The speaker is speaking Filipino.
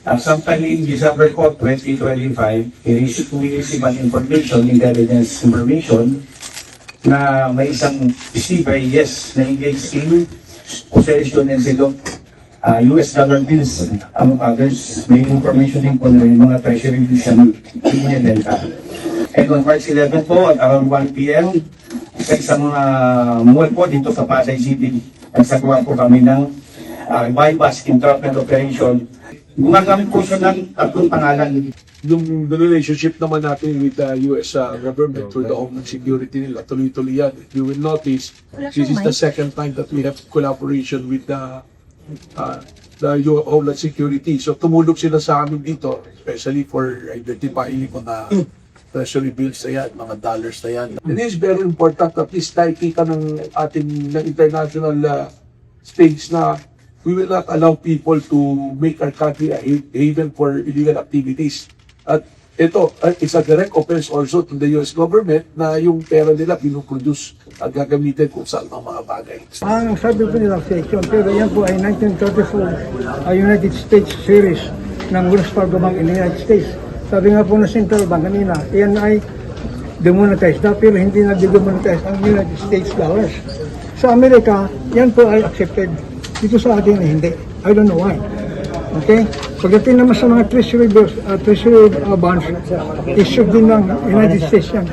Sometime in December 4, 2025, we receive an information, intelligence information, na may isang CIS na engaged in possession and sale of US dollar bills, among others. May information din po na yung mga treasury bills na binibenta. And on March 11 po, at around 1 p.m., sa isang mall po dito sa Pasay City, nagsagawa po kami ng bypass interrupt operation. Gumagamit po siya ng tatlong pangalan. Yung the relationship naman natin with the US government through the Homeland Security nila, tuloy-tuloy yan. You will notice, this is the second time that we have collaboration with the Homeland Security. So tumulog sila sa amin dito, especially for identifying mga treasury bills na yan, mga dollars na yan. It is very important at least nakikita ng ating international stage na we will not allow people to make our country a haven for illegal activities. At ito, it's a direct offense also to the US government na yung pera nila pinuproduce at gagamitin kung saan mga bagay. Ang sabi po nila section, pero yan po ay 1934 United States series ng Wells Fargo Bank in the United States. Sabi nga po ng Central Bank kanina, yan ay demonetized na pero hindi na demonetize ang United States dollars. Sa Amerika, yan po ay accepted. Dito sa atin hindi. I don't know why. Okay? Pagdating naman sa mga treasury bills, treasury bonds, issued din ng United States yan.